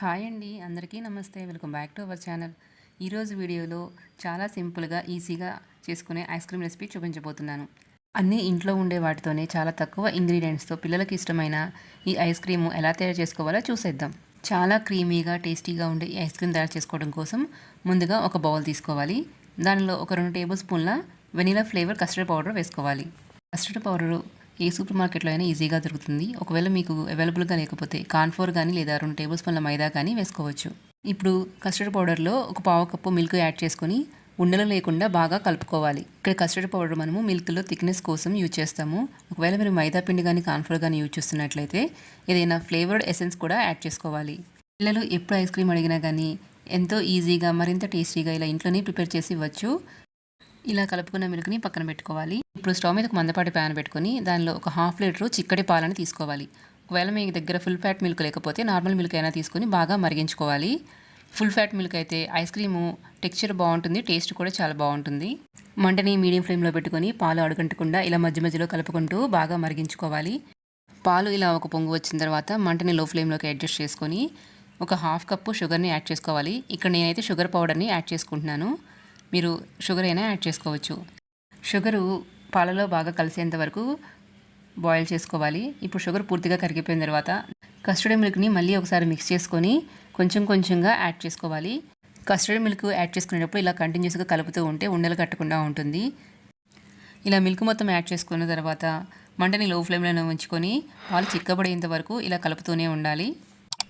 Hi అండి, అందరికీ నమస్తే. Welcome back to our channel. ఈరోజు వీడియోలో చాలా సింపుల్గా ఈజీగా చేసుకునే ఐస్ క్రీమ్ రెసిపీ చూపించబోతున్నాను. అన్నీ ఇంట్లో ఉండే వాటితోనే చాలా తక్కువ ఇంగ్రీడియంట్స్తో పిల్లలకి ఇష్టమైన ఈ ఐస్ క్రీము ఎలా తయారు చేసుకోవాలో చూసేద్దాం. చాలా క్రీమీగా టేస్టీగా ఉండే ఈ ఐస్ క్రీమ్ తయారు చేసుకోవడం కోసం ముందుగా ఒక బౌల్ తీసుకోవాలి. దానిలో ఒక 2 టేబుల్ స్పూన్ల వెనీలా ఫ్లేవర్ కస్టర్డ్ పౌడర్ వేసుకోవాలి. కస్టర్డ్ పౌడరు ఏ సూపర్ మార్కెట్లో అయినా ఈజీగా దొరుకుతుంది. ఒకవేళ మీకు అవైలబుల్గా లేకపోతే కార్న్ఫ్లోర్ కానీ లేదా 2 టేబుల్ స్పూన్ల మైదా కానీ వేసుకోవచ్చు. ఇప్పుడు కస్టర్డ్ పౌడర్లో ఒక పావు కప్పు మిల్క్ యాడ్ చేసుకొని ఉండలు లేకుండా బాగా కలుపుకోవాలి. ఇక్కడ కస్టర్డ్ పౌడర్ మనము మిల్క్లో థిక్నెస్ కోసం యూజ్ చేస్తాము. ఒకవేళ మీరు మైదా పిండి కానీ కార్న్ఫ్లోర్ కానీ యూజ్ చేస్తున్నట్లయితే ఏదైనా ఫ్లేవర్డ్ ఎసెన్స్ కూడా యాడ్ చేసుకోవాలి. పిల్లలు ఎప్పుడు ఐస్ క్రీమ్ అడిగినా కానీ ఎంతో ఈజీగా మరింత టేస్టీగా ఇలా ఇంట్లోనే ప్రిపేర్ చేసి ఇవ్వచ్చు. ఇలా కలుపుకున్న మిల్క్ని పక్కన పెట్టుకోవాలి. ఇప్పుడు స్టవ్ మీద ఒక మందపాటి ప్యాన్ పెట్టుకొని దానిలో ఒక 1/2 లీటరు చిక్కటి పాలని తీసుకోవాలి. ఒకవేళ మీ దగ్గర ఫుల్ ఫ్యాట్ మిల్క్ లేకపోతే నార్మల్ మిల్క్ అయినా తీసుకొని బాగా మరిగించుకోవాలి. ఫుల్ ఫ్యాట్ మిల్క్ అయితే ఐస్ క్రీము టెక్స్చర్ బాగుంటుంది, టేస్ట్ కూడా చాలా బాగుంటుంది. మంటని మీడియం ఫ్లేమ్లో పెట్టుకొని పాలు అడుగంటకుండా ఇలా మధ్య మధ్యలో కలుపుకుంటూ బాగా మరిగించుకోవాలి. పాలు ఇలా ఒక పొంగు వచ్చిన తర్వాత మంటని లో ఫ్లేమ్లోకి అడ్జస్ట్ చేసుకొని ఒక 1/2 కప్పు షుగర్ని యాడ్ చేసుకోవాలి. ఇక్కడ నేనైతే షుగర్ పౌడర్ని యాడ్ చేసుకుంటున్నాను. మీరు షుగర్ అయినా యాడ్ చేసుకోవచ్చు. షుగరు పాలలో బాగా కలిసేంత వరకు బాయిల్ చేసుకోవాలి. ఇప్పుడు షుగర్ పూర్తిగా కరిగిపోయిన తర్వాత కస్టర్డ్ మిల్క్ని మళ్ళీ ఒకసారి మిక్స్ చేసుకొని కొంచెం కొంచెంగా యాడ్ చేసుకోవాలి. కస్టర్డ్ మిల్క్ యాడ్ చేసుకునేటప్పుడు ఇలా కంటిన్యూస్గా కలుపుతూ ఉంటే ఉండలు కట్టకుండా ఉంటుంది. ఇలా మిల్క్ మొత్తం యాడ్ చేసుకున్న తర్వాత మంటని లో ఫ్లేమ్లోనే ఉంచుకొని పాలు చిక్కబడేంత వరకు ఇలా కలుపుతూనే ఉండాలి.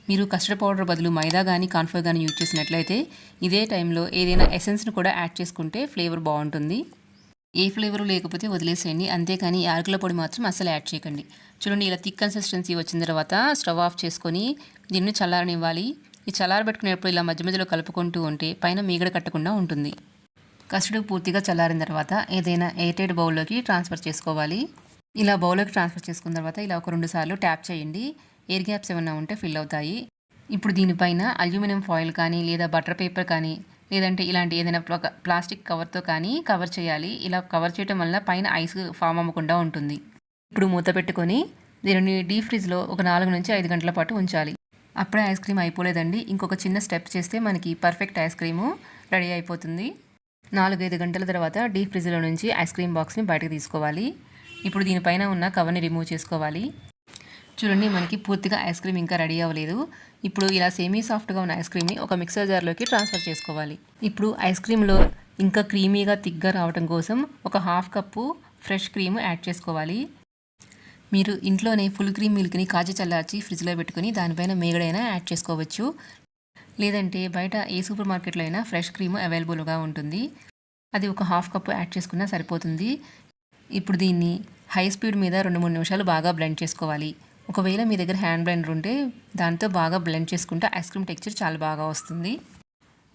మీరు కస్టర్డ్ పౌడర్ బదులు మైదా కానీ కార్న్ఫ్లోర్ కానీ యూజ్ చేసినట్లయితే ఇదే టైంలో ఏదైనా ఎసెన్స్ని కూడా యాడ్ చేసుకుంటే ఫ్లేవర్ బాగుంటుంది. ఏ ఫ్లేవరు లేకపోతే వదిలేసేయండి, అంతేకాని యాలకుల పొడి మాత్రం అస్సలు యాడ్ చేయకండి. చూడండి, ఇలా థిక్ కన్సిస్టెన్సీ వచ్చిన తర్వాత స్టవ్ ఆఫ్ చేసుకొని దీన్ని చల్లారనివ్వాలి. ఈ చల్లారబెట్టుకునేటప్పుడు ఇలా మధ్య మధ్యలో కలుపుకుంటూ ఉంటే పైన మీగడ కట్టకుండా ఉంటుంది. కస్టర్డ్ పూర్తిగా చల్లారిన తర్వాత ఏదైనా ఎయిర్టైట్ బౌల్లోకి ట్రాన్స్ఫర్ చేసుకోవాలి. ఇలా బౌల్లోకి ట్రాన్స్ఫర్ చేసుకున్న తర్వాత ఇలా ఒక 2 సార్లు ట్యాప్ చేయండి. ఎయిర్ గ్యాప్స్ ఏమైనా ఉంటే ఫిల్ అవుతాయి. ఇప్పుడు దీనిపైన అల్యూమినియం ఫాయిల్ కానీ లేదా బటర్ పేపర్ కానీ లేదంటే ఇలాంటి ఏదైనా ప్లాస్టిక్ కవర్తో కానీ కవర్ చేయాలి. ఇలా కవర్ చేయడం వల్ల పైన ఐస్ ఫామ్ అవ్వకుండా ఉంటుంది. ఇప్పుడు మూత పెట్టుకొని దీనిని డీప్ ఫ్రిడ్జ్లో ఒక 4 నుంచి 5 గంటల పాటు ఉంచాలి. అప్పుడే ఐస్ క్రీమ్ అయిపోలేదండి, ఇంకొక చిన్న స్టెప్ చేస్తే మనకి పర్ఫెక్ట్ ఐస్ క్రీము రెడీ అయిపోతుంది. 4-5 గంటల తర్వాత డీప్ ఫ్రిడ్జ్లో నుంచి ఐస్ క్రీమ్ బాక్స్ని బయటకు తీసుకోవాలి. ఇప్పుడు దీనిపైన ఉన్న కవర్ని రిమూవ్ చేసుకోవాలి. చూడండి, మనకి పూర్తిగా ఐస్ క్రీమ్ ఇంకా రెడీ అవ్వలేదు. ఇప్పుడు ఇలా సెమీ సాఫ్ట్గా ఉన్న ఐస్ క్రీమ్ని ఒక మిక్సర్ జార్లోకి ట్రాన్స్ఫర్ చేసుకోవాలి. ఇప్పుడు ఐస్ క్రీమ్లో ఇంకా క్రీమీగా థిక్గా రావడం కోసం ఒక 1/2 కప్పు ఫ్రెష్ క్రీమ్ యాడ్ చేసుకోవాలి. మీరు ఇంట్లోనే ఫుల్ క్రీమ్ మిల్క్ని కాచి చల్లార్చి ఫ్రిడ్జ్లో పెట్టుకుని దానిపైన మేగడైనా యాడ్ చేసుకోవచ్చు. లేదంటే బయట ఏ సూపర్ మార్కెట్లో అయినా ఫ్రెష్ క్రీమ్ అవైలబుల్గా ఉంటుంది. అది ఒక 1/2 కప్పు యాడ్ చేసుకున్నా సరిపోతుంది. ఇప్పుడు దీన్ని హై స్పీడ్ మీద 2-3 నిమిషాలు బాగా బ్లెండ్ చేసుకోవాలి. ఒకవేళ మీ దగ్గర హ్యాండ్ బ్లెండర్ ఉంటే దాంతో బాగా బ్లెండ్ చేసుకుంటే ఐస్ క్రీమ్ టెక్స్చర్ చాలా బాగా వస్తుంది.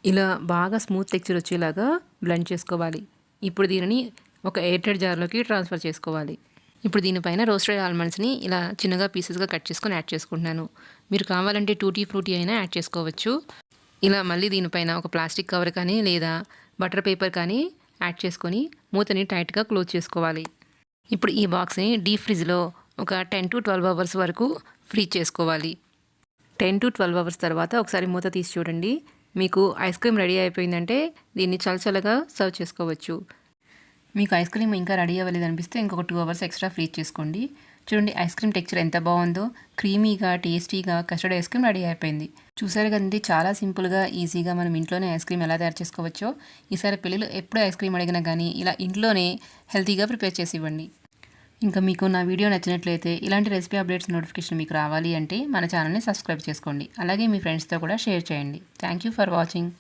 ఇలా బాగా స్మూత్ టెక్స్చర్ వచ్చేలాగా బ్లెండ్ చేసుకోవాలి. ఇప్పుడు దీనిని ఒక ఎయిర్టైట్ జార్లోకి ట్రాన్స్ఫర్ చేసుకోవాలి. ఇప్పుడు దీనిపైన రోస్టెడ్ ఆల్మండ్స్ని ఇలా చిన్నగా పీసెస్గా కట్ చేసుకొని యాడ్ చేసుకుంటున్నాను. మీరు కావాలంటే టూటీ ఫ్రూటీ అయినా యాడ్ చేసుకోవచ్చు. ఇలా మళ్ళీ దీనిపైన ఒక ప్లాస్టిక్ కవర్ కానీ లేదా బటర్ పేపర్ కానీ యాడ్ చేసుకొని మూతని టైట్గా క్లోజ్ చేసుకోవాలి. ఇప్పుడు ఈ బాక్స్ని డీప్ ఫ్రిడ్జ్లో ఒక 10-12 అవర్స్ వరకు ఫ్రీజ్ చేసుకోవాలి. 10-12 అవర్స్ తర్వాత ఒకసారి మూత తీసి చూడండి. మీకు ఐస్ క్రీమ్ రెడీ అయిపోయిందంటే దీన్ని చల్లచల్లగా సర్వ్ చేసుకోవచ్చు. మీకు ఐస్ క్రీమ్ ఇంకా రెడీ అవ్వలేదు అనిపిస్తే ఇంకొక 2 అవర్స్ ఎక్స్ట్రా ఫ్రీజ్ చేసుకోండి. చూడండి, ఐస్ క్రీమ్ టెక్స్చర్ ఎంత బాగుందో, క్రీమీగా టేస్టీగా కస్టర్డ్ ఐస్ క్రీమ్ రెడీ అయిపోయింది. చూసారు కదండి, చాలా సింపుల్గా ఈజీగా మనం ఇంట్లోనే ఐస్ క్రీమ్ ఎలా తయారు చేసుకోవచ్చో. ఈసారి పిల్లలు ఎప్పుడు ఐస్ క్రీమ్ అడిగినా కానీ ఇలా ఇంట్లోనే హెల్తీగా ప్రిపేర్ చేసి ఇవ్వండి. ఇంకా మీకు నా వీడియో నచ్చినట్లయితే ఇలాంటి రెసిపీ అప్డేట్స్ నోటిఫికేషన్ మీకు రావాలి అంటే మన ఛానల్ని సబ్స్క్రైబ్ చేసుకోండి. అలాగే మీ ఫ్రెండ్స్తో కూడా షేర్ చేయండి. Thank you for watching.